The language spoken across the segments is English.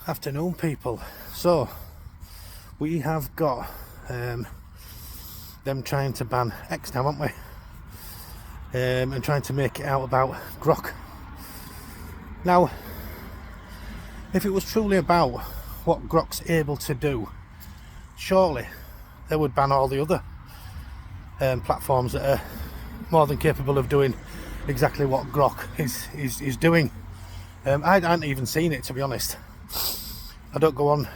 Afternoon, people. So we have got them trying to ban X now, haven't we? And trying to make it out about grok. Now, if it was truly about what grok's able to do, surely they would ban all the other platforms that are more than capable of doing exactly what grok is doing. I hadn't even seen it, to be honest. I don't go on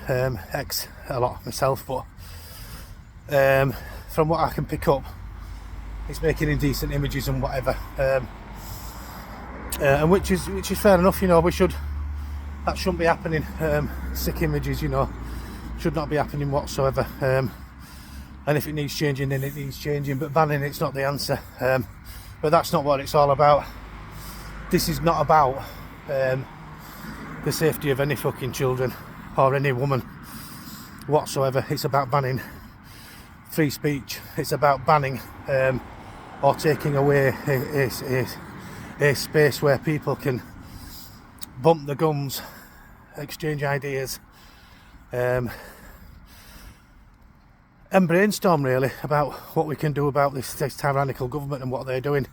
X a lot myself, but from what I can pick up, it's making indecent images and whatever, and which is fair enough. You know, that shouldn't be happening. Sick images, you know, should not be happening whatsoever. And if it needs changing, then it needs changing. But banning it's not the answer. But that's not what it's all about. This is not about the safety of any fucking children or any woman whatsoever. It's about banning free speech. It's about banning or taking away a space where people can bump the gums, exchange ideas, and brainstorm really about what we can do about this tyrannical government and what they're doing.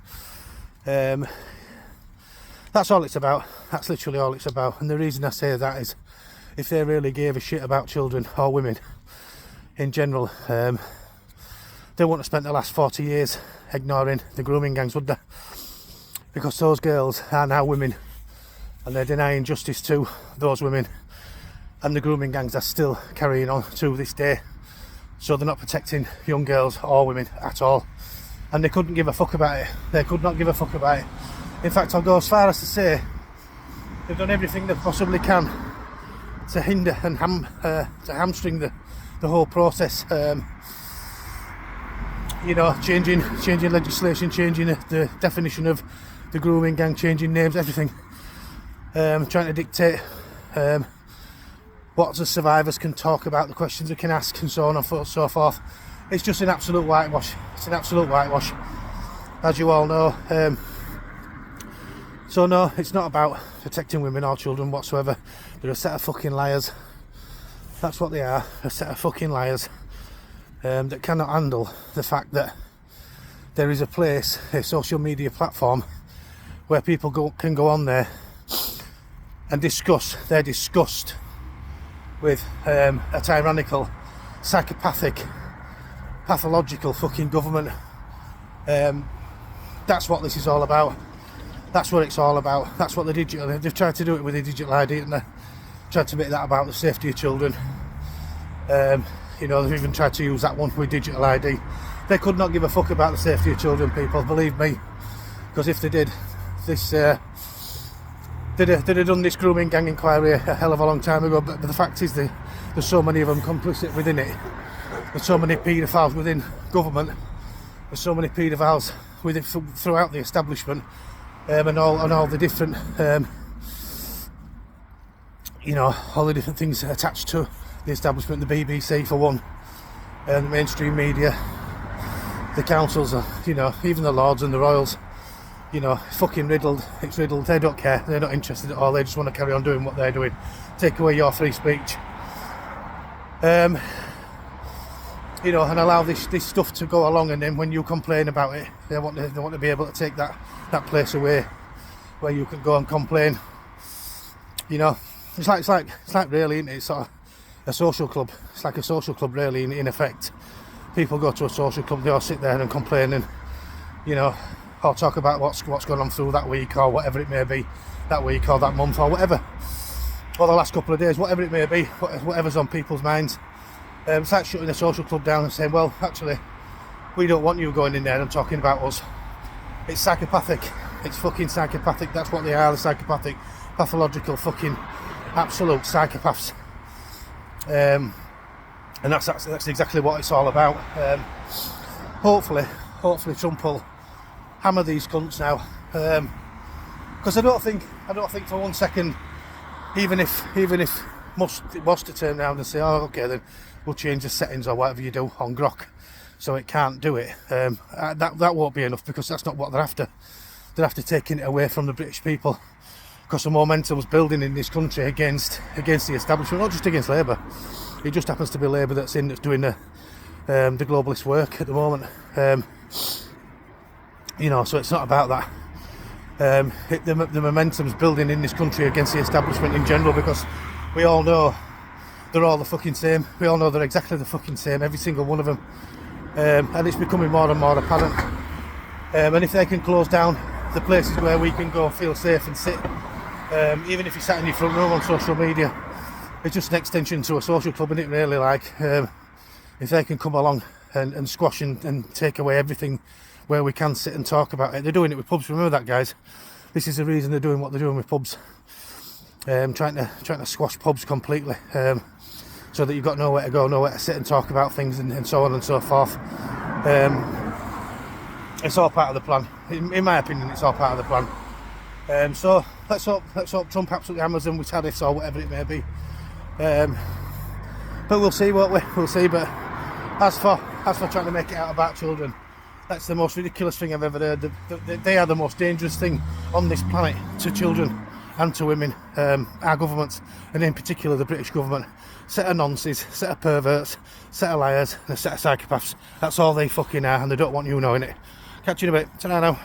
That's all it's about. That's literally all it's about. And the reason I say that is, if they really gave a shit about children or women in general, they wouldn't have spent the last 40 years ignoring the grooming gangs, would they? Because those girls are now women, and they're denying justice to those women, and the grooming gangs are still carrying on to this day. So they're not protecting young girls or women at all, and they couldn't give a fuck about it. They could not give a fuck about it. In fact, I'll go as far as to say they've done everything they possibly can to hinder and hamstring the whole process. You know, changing legislation, changing the definition of the grooming gang, changing names, everything. Trying to dictate what the survivors can talk about, the questions they can ask, and so on and so forth. It's just an absolute whitewash. It's an absolute whitewash, as you all know. So no, it's not about protecting women or children whatsoever. They're a set of fucking liars. That's what they are, a set of fucking liars that cannot handle the fact that there is a place, a social media platform, where people can go on there and discuss their disgust with a tyrannical, psychopathic, pathological fucking government. That's what this is all about. That's what it's all about. That's what they've tried to do it with the digital ID, and they tried to make that about the safety of children. You know, they've even tried to use that one with digital ID. They could not give a fuck about the safety of children, people, believe me. Because if they did, they'd have done this grooming gang inquiry a hell of a long time ago. But the fact is, there's so many of them complicit within it. There's so many paedophiles within government. There's so many paedophiles throughout the establishment. And all the different, you know, all the different things attached to the establishment, the BBC for one, the mainstream media, the councils, you know, even the Lords and the Royals, you know, fucking riddled. It's riddled. They don't care. They're not interested at all. They just want to carry on doing what they're doing. Take away your free speech. You know, and allow this stuff to go along, and then when you complain about it, they want to be able to take that place away where you can go and complain. You know, it's like really, isn't it? It's sort of a social club. It's like a social club, really, in effect. People go to a social club, they all sit there and complain, and you know, or talk about what's gone on through that week or whatever it may be, that week or that month or whatever, or the last couple of days, whatever it may be, whatever's on people's minds. It's like shutting a social club down and saying, well, actually, we don't want you going in there and talking about us. It's psychopathic. It's fucking psychopathic. That's what they are, the psychopathic, pathological, fucking, absolute psychopaths. And that's exactly what it's all about. Hopefully Trump will hammer these cunts now. Because I don't think for one second, even if it was to turn around and say, oh, okay, then we'll change the settings or whatever you do on grok so it can't do it, that won't be enough, because that's not what they're after. They're after taking it away from the British people. because the momentum's building in this country against the establishment, not just against Labour. It just happens to be Labour that's doing the globalist work at the moment. You know, so it's not about that. The momentum's building in this country against the establishment in general, because we all know they're all the fucking same. We all know they're exactly the fucking same, every single one of them. And it's becoming more and more apparent. And if they can close down the places where we can go feel safe and sit, even if you're sat in your front room on social media, it's just an extension to a social club, isn't it, really? Like, if they can come along and squash and take away everything where we can sit and talk about it. They're doing it with pubs, remember that, guys? This is the reason they're doing what they're doing with pubs. Trying to squash pubs completely, so that you've got nowhere to go, nowhere to sit and talk about things, and so on and so forth. It's all part of the plan. In my opinion, it's all part of the plan. So let's hope Trump absolutely hammers them with tariffs or whatever it may be. But we'll see, won't we? We'll see. But as for trying to make it out about children, that's the most ridiculous thing I've ever heard. They are the most dangerous thing on this planet to children and to women. Our governments, and in particular the British government, set of nonces, set of perverts, set of liars, and a set of psychopaths. That's all they fucking are, and they don't want you knowing it. Catch you in a bit. Ta-ra now.